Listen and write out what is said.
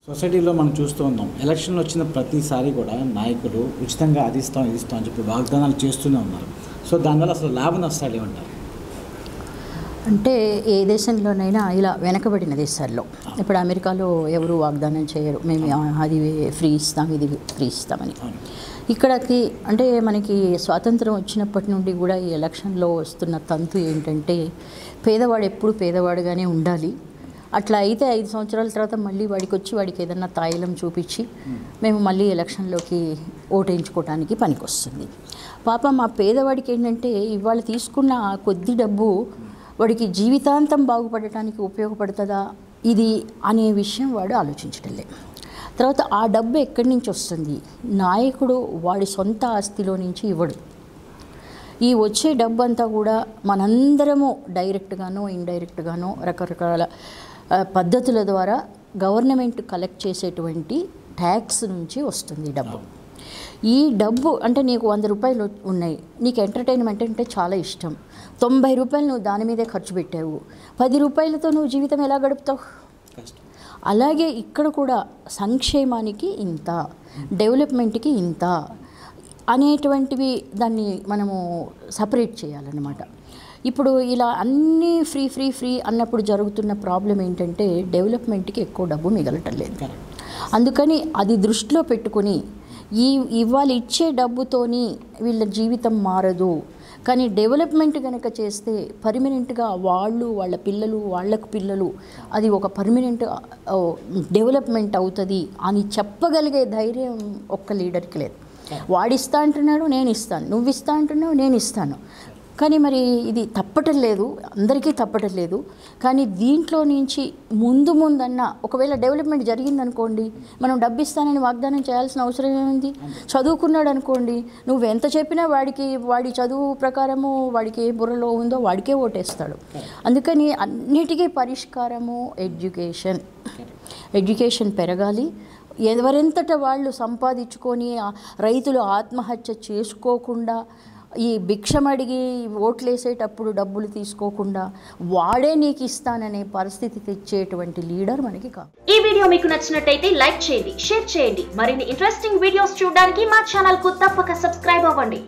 సొసైటీలో మనం చూస్తూ ఉన్నాం. ఎలక్షన్లు వచ్చిన ప్రతిసారి కూడా నాయకులు ఉచితంగా అది ఇస్తాం ఇది ఇస్తాం అని చెప్పి వాగ్దానాలు చేస్తూనే ఉన్నారు. సో దానివల్ల అసలు లాభ నష్టాలు ఏమంటారు? అంటే ఏ దేశంలోనైనా ఇలా వెనకబడిన దేశాల్లో, ఇప్పుడు అమెరికాలో ఎవరు వాగ్దానం చేయరు, మేము అది ఫ్రీ ఇస్తాం ఇది ఫ్రీ ఇస్తామని. ఇక్కడికి అంటే మనకి స్వాతంత్రం వచ్చినప్పటి నుండి కూడా ఈ ఎలక్షన్లో వస్తున్న తంతు ఏంటంటే, పేదవాడు ఎప్పుడు పేదవాడుగానే ఉండాలి. అట్లా అయితే 5 సంవత్సరాల తర్వాత మళ్ళీ వాడికి ఏదన్నా తాయిలం చూపించి మేము మళ్ళీ ఎలక్షన్లోకి ఓటేయించుకోవడానికి పనికొస్తుంది. పాపం మా పేదవాడికి ఏంటంటే ఇవాళ తీసుకున్న కొద్ది డబ్బు వాడికి జీవితాంతం బాగుపడటానికి ఉపయోగపడుతుందా ఇది అనే విషయం వాడు ఆలోచించడం లేదు. తర్వాత ఆ డబ్బు ఎక్కడి నుంచి వస్తుంది? నాయకుడు వాడి సొంత ఆస్తిలో నుంచి ఇవ్వడు. ఈ వచ్చే డబ్బు అంతా కూడా మనందరము డైరెక్ట్గానో ఇండైరెక్ట్గానో రకరకాల పద్ధతుల ద్వారా గవర్నమెంట్ కలెక్ట్ చేసేటువంటి ట్యాక్స్ నుంచి వస్తుంది డబ్బు. ఈ డబ్బు అంటే నీకు 100 రూపాయలు ఉన్నాయి, నీకు ఎంటర్టైన్మెంట్ అంటే చాలా ఇష్టం, 90 రూపాయలు నువ్వు దాని మీదే ఖర్చు పెట్టావు, 10 రూపాయలతో నువ్వు జీవితం ఎలా గడుపుతావు? అలాగే ఇక్కడ కూడా సంక్షేమానికి ఇంత, డెవలప్మెంట్కి ఇంత అనేటువంటివి దాన్ని మనము సపరేట్ చేయాలన్నమాట. ఇప్పుడు ఇలా అన్నీ ఫ్రీ అన్నప్పుడు జరుగుతున్న ప్రాబ్లం ఏంటంటే డెవలప్మెంట్కి ఎక్కువ డబ్బు మిగలటం లేదు. అందుకని అది దృష్టిలో పెట్టుకొని ఇవాళ ఇచ్చే డబ్బుతోని వీళ్ళ జీవితం మారదు, కానీ డెవలప్మెంట్ కనుక చేస్తే పర్మనెంట్గా వాళ్ళ పిల్లలు అది ఒక పర్మనెంట్ డెవలప్మెంట్ అవుతుంది అని చెప్పగలిగే ధైర్యం ఒక్క లీడర్కి లేదు. వాడిస్తా అంటున్నాడు నేను ఇస్తాను, నువ్వు ఇస్తా అంటున్నావు నేను ఇస్తాను, కానీ మరి ఇది తప్పటం లేదు, అందరికీ తప్పటం లేదు. కానీ దీంట్లో నుంచి ముందన్నా ఒకవేళ డెవలప్మెంట్ జరిగిందనుకోండి, మనం డబ్బు ఇస్తానని వాగ్దానం చేయాల్సిన అవసరం ఏముంది? చదువుకున్నాడు అనుకోండి, నువ్వు ఎంత చెప్పినా వాడి చదువు ప్రకారము వాడికి ఏ బుర్రలో ఉందో వాడికే ఓటేస్తాడు. అందుకని అన్నిటికీ పరిష్కారము ఎడ్యుకేషన్ పెరగాలి. ఎవరెంతట వాళ్ళు సంపాదించుకొని రైతులు ఆత్మహత్య చేసుకోకుండా, ఈ భిక్షమడిగి ఓట్లేసేటప్పుడు డబ్బులు తీసుకోకుండా వాడే నీకు ఇస్తాననే పరిస్థితి తెచ్చేటువంటి లీడర్ మనకి కాదు. ఈ వీడియో మీకు నచ్చినట్టయితే లైక్ చేయండి, షేర్ చేయండి. మరిన్ని ఇంట్రెస్టింగ్ వీడియోస్ చూడడానికి మా ఛానల్ కు తప్పక సబ్స్క్రైబ్ అవ్వండి.